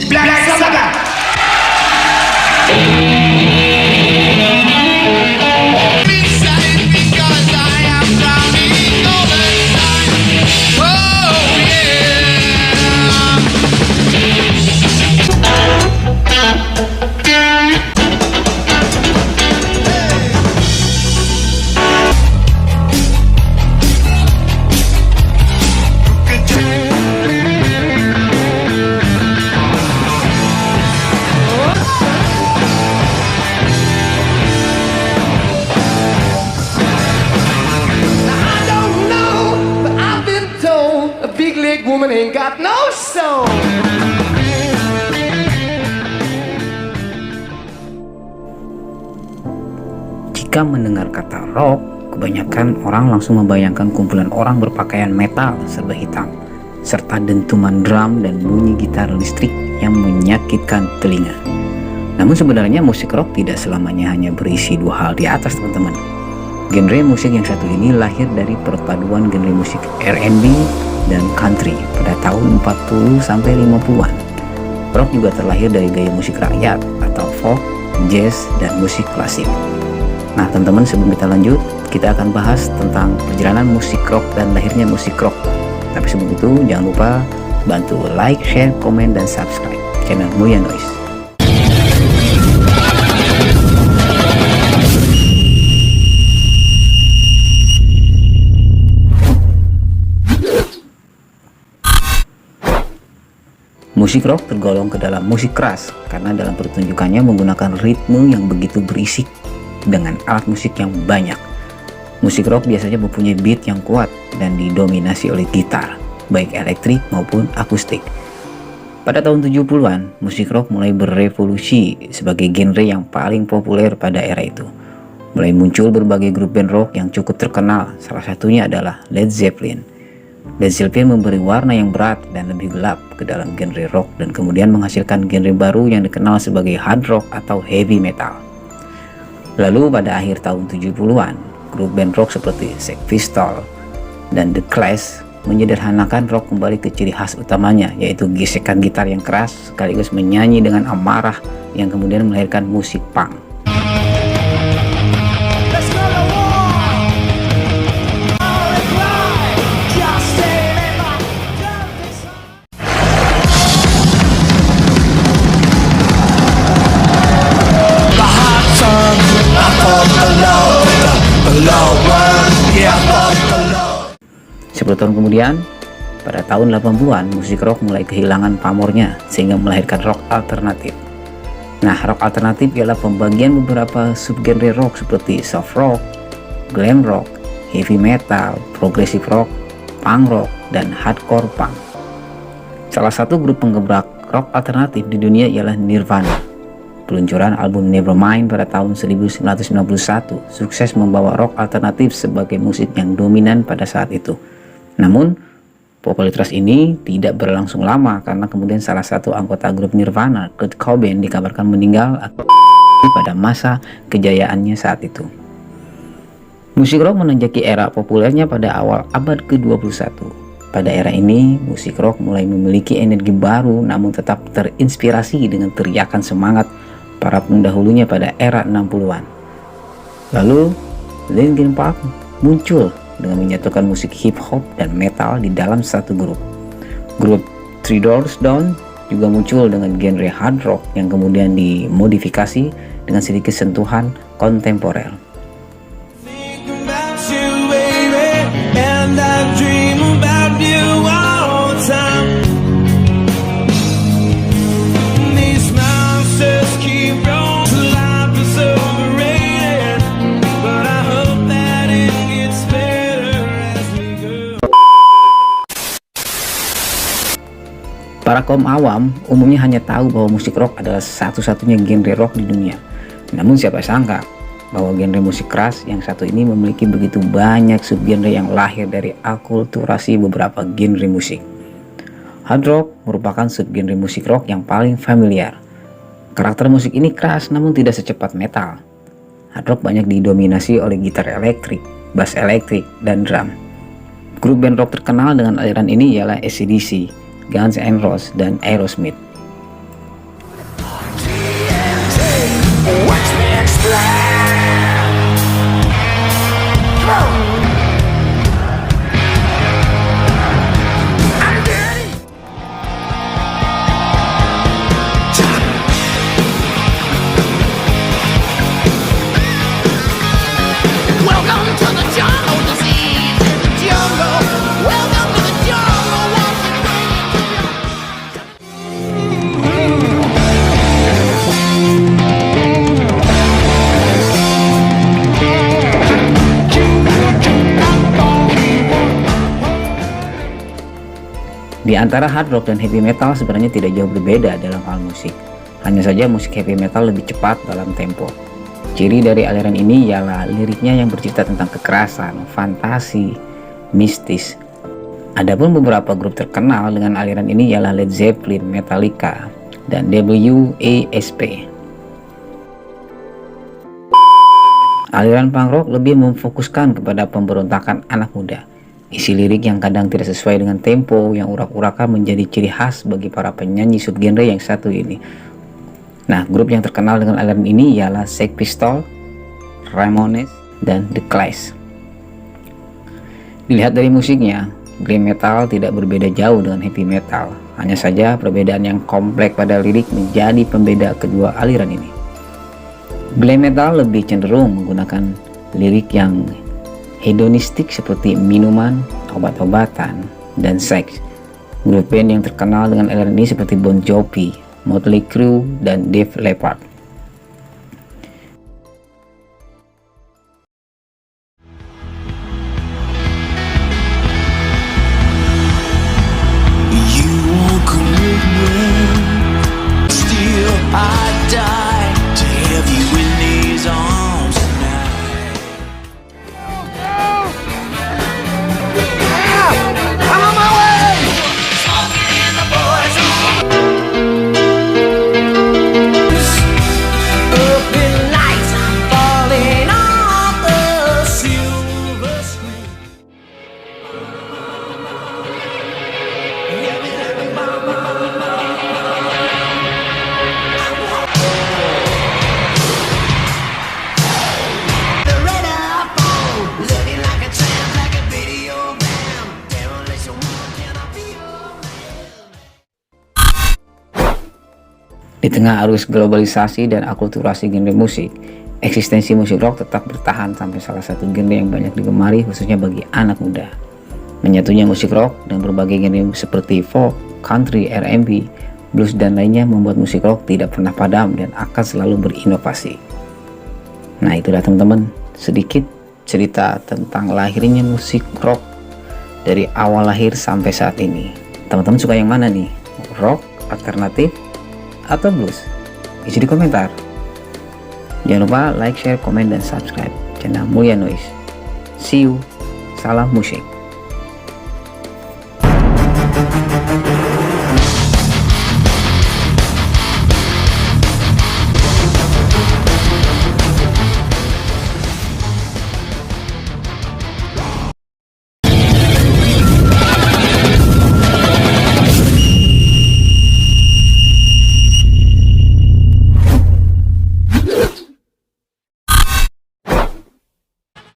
Black Sabbath. Woman ain't got no soul. Jika mendengar kata rock, kebanyakan orang langsung membayangkan kumpulan orang berpakaian metal serba hitam, serta dentuman drum dan bunyi gitar listrik yang menyakitkan telinga. Namun sebenarnya musik rock tidak selamanya hanya berisi dua hal di atas, teman-teman. Genre musik yang satu ini lahir dari perpaduan genre musik R&B dan country pada tahun 40 sampai 50-an. Rock juga terlahir dari gaya musik rakyat atau folk, jazz, dan musik klasik. Nah, teman-teman, sebelum kita lanjut, kita akan bahas tentang perjalanan musik rock dan lahirnya musik rock. Tapi sebelum itu, jangan lupa bantu like, share, komen, dan subscribe channel Mulia Noise. Musik rock tergolong ke dalam musik keras karena dalam pertunjukannya menggunakan ritme yang begitu berisik dengan alat musik yang banyak. Musik rock biasanya mempunyai beat yang kuat dan didominasi oleh gitar, baik elektrik maupun akustik. Pada tahun 70-an, musik rock mulai berevolusi sebagai genre yang paling populer pada era itu. Mulai muncul berbagai grup band rock yang cukup terkenal, salah satunya adalah Led Zeppelin. Led Zeppelin memberi warna yang berat dan lebih gelap ke dalam genre rock dan kemudian menghasilkan genre baru yang dikenal sebagai hard rock atau heavy metal. Lalu pada akhir tahun 70-an, grup band rock seperti Sex Pistols dan The Clash menyederhanakan rock kembali ke ciri khas utamanya, yaitu gesekan gitar yang keras sekaligus menyanyi dengan amarah yang kemudian melahirkan musik punk. Sepuluh tahun kemudian, pada tahun 80-an, musik rock mulai kehilangan pamornya sehingga melahirkan rock alternatif. Nah, rock alternatif ialah pembagian beberapa subgenre rock seperti soft rock, glam rock, heavy metal, progressive rock, punk rock, dan hardcore punk. Salah satu grup penggebrak rock alternatif di dunia ialah Nirvana. Peluncuran album Nevermind pada tahun 1991 sukses membawa rock alternatif sebagai musik yang dominan pada saat itu. Namun, popularitas ini tidak berlangsung lama karena kemudian salah satu anggota grup Nirvana, Kurt Cobain, dikabarkan meninggal pada masa kejayaannya saat itu. Musik rock menanjaki era populernya pada awal abad ke-21. Pada era ini, musik rock mulai memiliki energi baru namun tetap terinspirasi dengan teriakan semangat para pendahulunya pada era 60-an. Lalu, Linkin Park muncul dengan menyatukan musik hip hop dan metal di dalam satu grup. Grup Three Doors Down juga muncul dengan genre hard rock yang kemudian dimodifikasi dengan sedikit sentuhan kontemporer. Para kaum awam umumnya hanya tahu bahwa musik rock adalah satu-satunya genre rock di dunia. Namun siapa sangka bahwa genre musik keras yang satu ini memiliki begitu banyak subgenre yang lahir dari akulturasi beberapa genre musik. Hard rock merupakan subgenre musik rock yang paling familiar. Karakter musik ini keras namun tidak secepat metal. Hard rock banyak didominasi oleh gitar elektrik, bass elektrik, dan drum. Grup band rock terkenal dengan aliran ini ialah AC/DC, Guns N' Roses, dan Aerosmith. Welcome to the jungle, disease in the jungle. Welcome to the jungle, what we bring to you. Di antara hard rock dan heavy metal sebenarnya tidak jauh berbeda dalam hal musik. Hanya saja musik heavy metal lebih cepat dalam tempo. Ciri dari aliran ini ialah liriknya yang bercerita tentang kekerasan, fantasi, mistis. Adapun beberapa grup terkenal dengan aliran ini ialah Led Zeppelin, Metallica, dan W.A.S.P. Aliran punk rock lebih memfokuskan kepada pemberontakan anak muda. Isi lirik yang kadang tidak sesuai dengan tempo yang urak-urakan menjadi ciri khas bagi para penyanyi subgenre yang satu ini. Nah, grup yang terkenal dengan aliran ini ialah Sex Pistols, Ramones, dan The Clash. Dilihat dari musiknya, glam metal tidak berbeda jauh dengan heavy metal. Hanya saja perbedaan yang kompleks pada lirik menjadi pembeda kedua aliran ini. Glam metal lebih cenderung menggunakan lirik yang hedonistik seperti minuman, obat-obatan, dan seks. Grup band yang terkenal dengan aliran ini seperti Bon Jovi, Motley Crue, dan Def Leppard. You won't commit me. Still I die to have you in these arms tonight. I'm on my way! Smoking in the boys' room. Up in lights, I'm falling off the silver screen. The radar phone, looking like a tramp, like a video gram. Demolition woman, can I be your Di tengah arus globalisasi dan akulturasi genre musik, eksistensi musik rock tetap bertahan sampai salah satu genre yang banyak digemari khususnya bagi anak muda. Menyatunya musik rock dan berbagai genre seperti folk, country, R&B, blues, dan lainnya membuat musik rock tidak pernah padam dan akan selalu berinovasi. Nah, itulah teman-teman sedikit cerita tentang lahirnya musik rock dari awal lahir sampai saat ini. Teman-teman suka yang mana nih? Rock, alternatif, atau blues? Isi di komentar. Jangan lupa like, share, komen, dan subscribe channel Mulia Noise. See you. Salam musik.